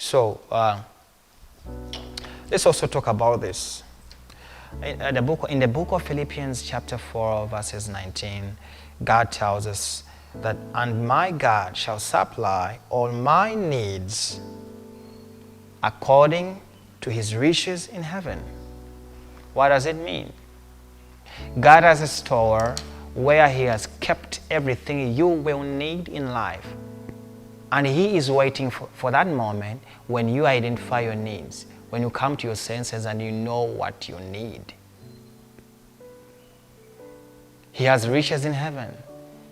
So let's also talk about this. In the book of Philippians chapter 4 verses 19, God tells us that, and my God shall supply all my needs according to his riches in heaven. What does it mean? God has a store where he has kept everything you will need in life. And he is waiting for that moment when you identify your needs, when you come to your senses and you know what you need. He has riches in heaven.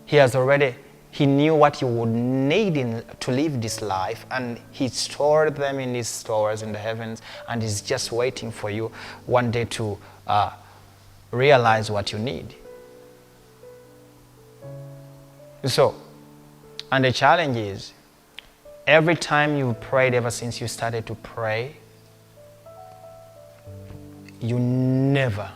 He knew what you would need to live this life, and he stored them in his stores in the heavens, and he's just waiting for you one day to realize what you need. So, and the challenge is, every time you've prayed, ever since you started to pray, you never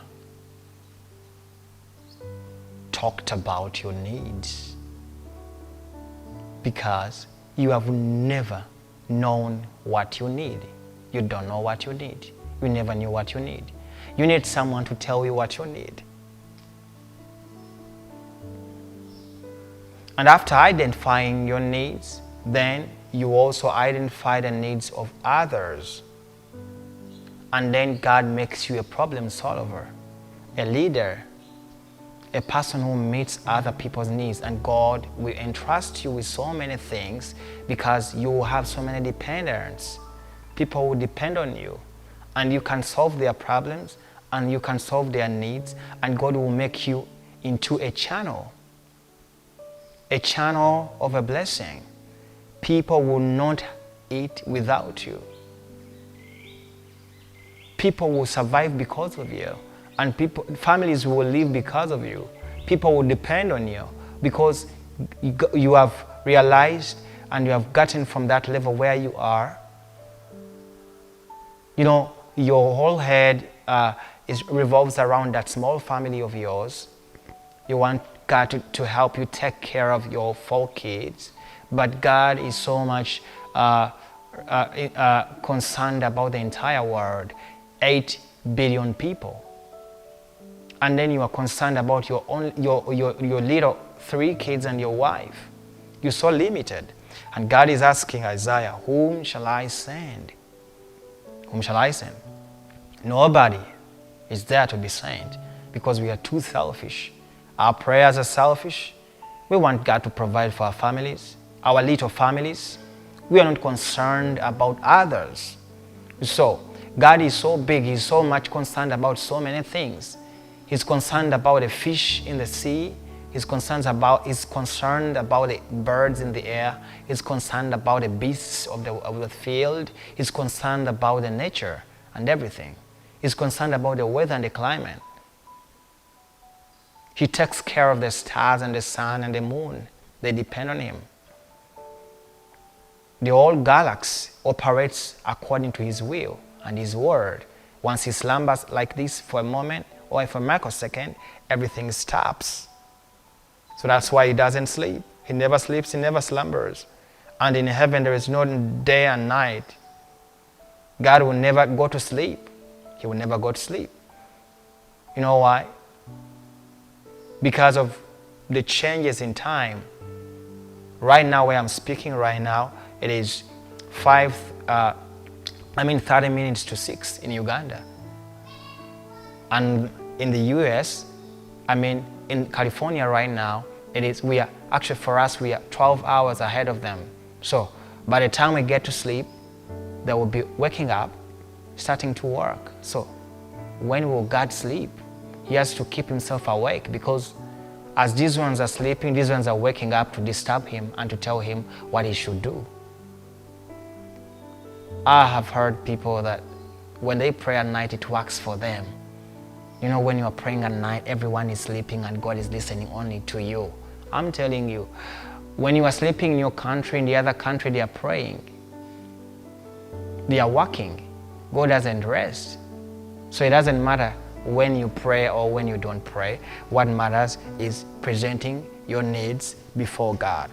talked about your needs, because you have never known what you need. You don't know what you need. You never knew what you need. You need someone to tell you what you need. And after identifying your needs, then you also identify the needs of others. And then God makes you a problem solver, a leader, a person who meets other people's needs. And God will entrust you with so many things because you will have so many dependents. People will depend on you, and you can solve their problems and you can solve their needs, and God will make you into a channel of a blessing. People will not eat without you. People will survive because of you, and families will live because of you. People will depend on you because you have realized and you have gotten from that level where you are. You know, your whole head revolves around that small family of yours. You want God to help you take care of your 4 kids, but God is so much concerned about the entire world, 8 billion people. And then you are concerned about your little 3 kids and your wife. You're so limited. And God is asking Isaiah, whom shall I send? Whom shall I send? Nobody is there to be sent because we are too selfish. Our prayers are selfish. We want God to provide for our families, our little families. We are not concerned about others. So, God is so big, He's so much concerned about so many things. He's concerned about the fish in the sea. He's concerned about the birds in the air. He's concerned about the beasts of the field. He's concerned about the nature and everything. He's concerned about the weather and the climate. He takes care of the stars and the sun and the moon. They depend on Him. The whole galaxy operates according to His will and His word. Once He slumbers like this for a moment or for a microsecond, everything stops. So that's why He doesn't sleep. He never sleeps, He never slumbers. And in heaven there is no day and night. God will never go to sleep. He will never go to sleep. You know why? Because of the changes in time. Right now, where I'm speaking right now, it is 30 minutes to 6 in Uganda. And in the US, in California right now, we are 12 hours ahead of them. So by the time we get to sleep, they will be waking up, starting to work. So when will God sleep? He has to keep Himself awake, because as these ones are sleeping, these ones are waking up to disturb Him and to tell Him what He should do. I have heard people that when they pray at night, it works for them. You know, when you are praying at night, everyone is sleeping and God is listening only to you. I'm telling you, when you are sleeping in your country, in the other country, they are praying. They are working. God doesn't rest. So it doesn't matter when you pray or when you don't pray. What matters is presenting your needs before God.